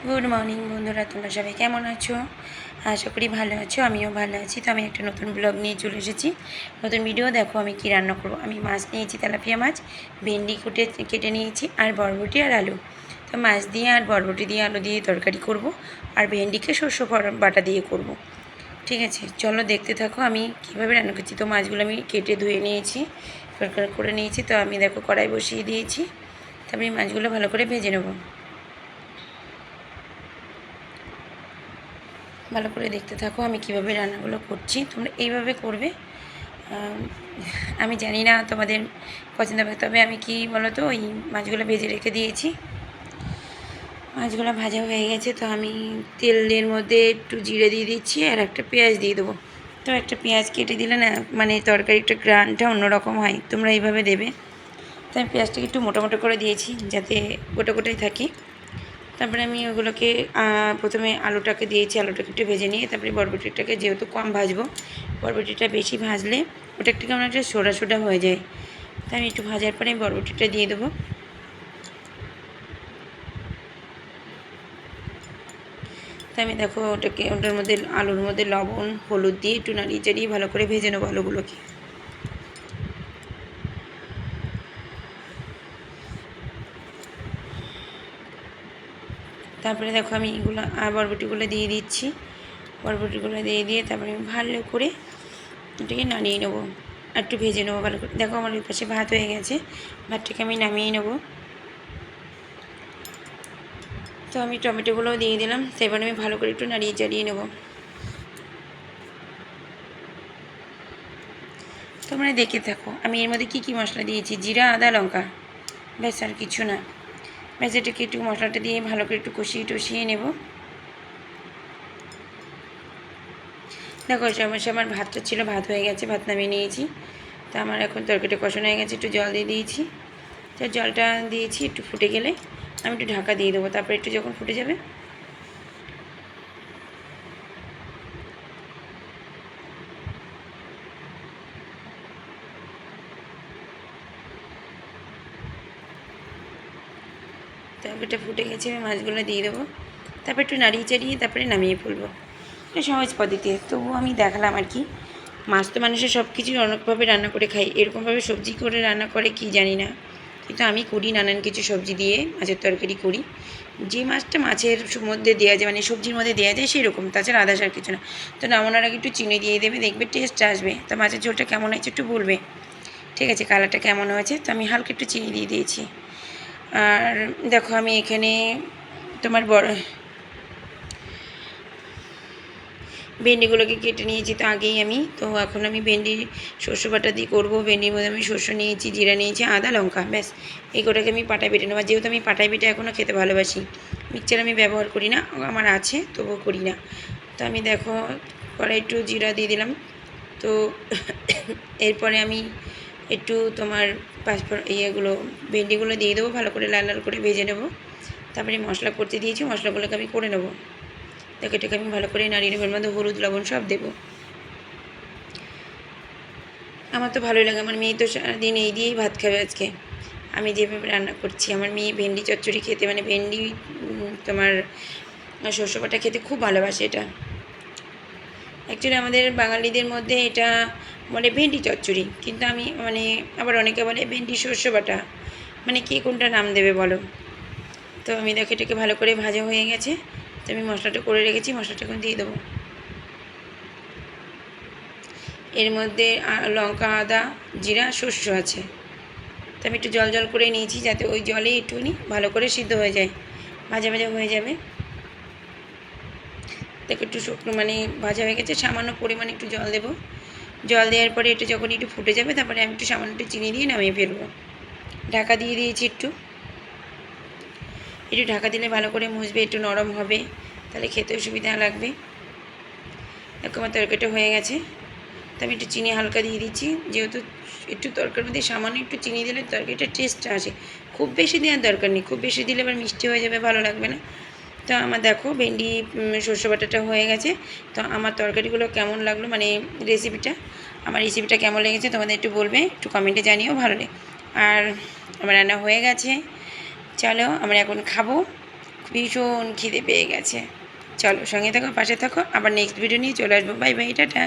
Good morning বন্ধুরা, তোমরা সবাই কেমন আছো? আশা করি ভালো আছো, আমিও ভালো আছি। তো আমি একটা নতুন ব্লগ নিয়ে চলে এসেছি, নতুন ভিডিও। দেখো আমি কি রান্না করব। আমি মাছ নিয়েছি, তেলাপিয়া মাছ, ভেন্ডি কেটে নিয়েছি, আর বরবটি আর আলু। তো মাছ দিয়ে আর বরবটি দিয়ে আলু দিয়ে তরকারি করব, আর ভেন্ডিকে শস্য বাটা দিয়ে করব। ঠিক আছে, চলো দেখতে থাকো আমি কীভাবে রান্না করছি। তো মাছগুলো আমি কেটে ধুয়ে নিয়েছি, তরকারি করে নিয়েছি। তো আমি দেখো কড়াই বসিয়ে দিয়েছি, তারপরে মাছগুলো ভালো করে ভেজে নেবো। ভালো করে দেখতে থাকো আমি কীভাবে রান্নাগুলো করছি, তোমরা এইভাবে করবে। আমি জানি না তোমাদের পছন্দ হবে, তবে আমি কি বলো তো, ওই মাছগুলো ভেজে রেখে দিয়েছি। মাছগুলো ভাজা হয়ে গেছে, তো আমি তেলের মধ্যে একটু জিরে দিয়ে দিচ্ছি, আর একটা পেঁয়াজ দিয়ে দেবো। তো একটা পেঁয়াজ কেটে দিলে না, মানে তরকারিটা গ্রানটা অন্যরকম হয়, তোমরা এইভাবে দেবে। তো আমি পেঁয়াজটাকে একটু মোটা মোটা করে দিয়েছি, যাতে গোটা গোটাই থাকে। তারপরে আমি ওগুলোকে প্রথমে আলুটাকে দিয়েছি, আলুটাকে একটু ভেজে নিয়ে তারপরে বরবটিটাকে, যেহেতু কম ভাজবো, বরবটিটা বেশি ভাজলে ওটা একটু কেমন একটা সোডা সোডা হয়ে যায়। তাই আমি একটু ভাজার পরে বরবটিটা দিয়ে দেবো। তাই আমি দেখো ওটার মধ্যে, আলুর মধ্যে লবণ হলুদ দিয়ে একটু নাড়িয়ে চাড়িয়ে ভালো করে ভেজে নেবো আলুগুলোকে। তারপরে দেখো আমি এগুলো বরবটিগুলো দিয়ে দিচ্ছি। বরবটিগুলো দিয়ে তারপরে আমি ভালো করে এটাকে নাড়িয়ে নেবো, আর একটু ভেজে নেবো ভালো করে। দেখো আমার ওই পাশে ভাত হয়ে গেছে, ভাতটাকে আমি নামিয়ে নেবো। তো আমি টমেটোগুলোও দিয়ে দিলাম, সেবার আমি ভালো করে একটু নাড়িয়ে চাড়িয়ে নেবো। তোমরা দেখে থাকো আমি এর মধ্যে কী কী মশলা দিয়েছি। জিরা, আদা, লঙ্কা, ব্যাস, আর কিছু না। ব্যাস, এটাকে একটু মশলাটা দিয়ে ভালো করে একটু কষিয়ে নেব। দেখো সমস্যা, আমার ভাতটা ছিল, ভাত হয়ে গেছে, ভাত নামিয়ে নিয়েছি। তো আমার এখন তরকারিটা কষানো হয়ে গেছে, একটু জল দিয়ে দিয়েছি। তো জলটা দিয়েছি, একটু ফুটে গেলে আমি একটু ঢাকা দিয়ে দেবো। তারপরে একটু যখন ফুটে যাবে, তরকারিটা ফুটে গেছে, আমি মাছগুলো দিয়ে দেবো। তারপর একটু নাড়িয়ে চাড়িয়ে তারপরে নামিয়ে ফেলবো। এটা সহজ পদ্ধতি, তবুও আমি দেখালাম আর কি। মাছ তো মানুষের সব কিছুই অনেকভাবে রান্না করে খাই, এরকমভাবে সবজি করে রান্না করে কি জানি না, কিন্তু আমি করি নানান কিছু সবজি দিয়ে মাছের তরকারি করি। যে মাছটা মাছের মধ্যে দেওয়া যায়, মানে সবজির মধ্যে দেওয়া যায়, সেই রকম, তাছাড়া আদার্স আর কিছু না। তো নামানোর আগে একটু চিনি দিয়ে দেবে, দেখবে টেস্ট আসবে। তো মাছের ঝোলটা কেমন হয়েছে একটু বলবে। ঠিক আছে, কালারটা কেমন হয়েছে, তো আমি হালকা একটু চিনি দিয়ে দিয়েছি। আর দেখো আমি এখানে তোমার ভেন্ডিগুলোকে কেটে নিয়েছি তো আগেই আমি। তো এখন আমি ভেন্ডি শস্য বাটা দিয়ে করবো। ভেন্ডির মধ্যে আমি শস্য নিয়েছি, জিরা নিয়েছি, আদা, লঙ্কা, ব্যাস। এই কটাকে আমি পাটায় বেটে নেবো। যেহেতু আমি পাটায় বেটে এখনও খেতে ভালোবাসি, মিক্সচার আমি ব্যবহার করি না, আমার আছে তবুও করি না। তো আমি দেখো কড়াই একটু জিরা দিয়ে দিলাম। তো এরপরে আমি একটু তোমার ইয়েগুলো, ভেন্ডিগুলো দিয়ে দেবো, ভালো করে লাল লাল করে ভেজে নেবো। তারপরে মশলা করতে দিয়েছি, মশলাগুলোকে আমি করে নেবো। দেখো এটাকে আমি ভালো করে নাড়িয়ে নেবো, এর মধ্যে হলুদ লবণ সব দেবো। আমার তো ভালোই লাগে, আমার মেয়ে তো সারাদিন এই দিয়েই ভাত খাবে আজকে। আমি যেভাবে রান্না করছি, আমার মেয়ে ভেন্ডি চচ্চড়ি খেতে, মানে ভেন্ডি তোমার শস্য বাটা খেতে খুব ভালোবাসে। এটা অ্যাকচুয়ালি আমাদের বাঙালিদের মধ্যে এটা বলে ভেন্ডি চচ্চড়ি, কিন্তু আমি মানে আবার অনেকে বলে ভেন্ডি শস্য বাটা, মানে কে কোনটা নাম দেবে বলো। তো আমি দেখো এটাকে ভালো করে ভাজা হয়ে গেছে, তো আমি মশলাটা করে রেখেছি, মশলাটা এখন দিয়ে দেবো। এর মধ্যে লঙ্কা, আদা, জিরা, শস্য আছে। তো আমি একটু জল জল করে নিয়েছি, যাতে ওই জলে একটুখানি ভালো করে সিদ্ধ হয়ে যায়, ভাজা ভাজা হয়ে যাবে। দেখো একটু শুকনো মানে ভাজা হয়ে গেছে, সামান্য পরিমাণে একটু জল দেবো। জল দেওয়ার পরে এটা যখন একটু ফুটে যাবে, তারপরে আমি একটু সামান্য একটু চিনি দিয়ে নামিয়ে ফেলবো। ঢাকা দিয়ে দিয়েছি, একটু ঢাকা দিলে ভালো করে মুছবে, একটু নরম হবে, তাহলে খেতেও সুবিধা লাগবে। দেখো আমার তরকারিটা হয়ে গেছে। তো আমি একটু চিনি হালকা দিয়ে দিচ্ছি, যেহেতু একটু তরকারির মধ্যে সামান্য একটু চিনি দিলে তরকারিটা টেস্টটা আসে। খুব বেশি দেওয়ার দরকার নেই, খুব বেশি দিলে আবার মিষ্টি হয়ে যাবে, ভালো লাগবে না। তো আমার দেখো ভেন্ডি শস্য বাটাটা হয়ে গেছে। তো আমার তরকারিগুলো কেমন লাগলো, মানে আমার রেসিপিটা কেমন লেগেছে তোমাদের একটু বলবে, একটু কমেন্টে জানিও, ভালো লাগে। আর আমার রান্না হয়ে গেছে, চলো আমরা এখন খাবো। ভীষণ খিদে পেয়ে গেছে। চলো সঙ্গে থাকো, পাশে থাকো, আবার নেক্সট ভিডিও নিয়ে চলে আসবো। Bye bye, tata.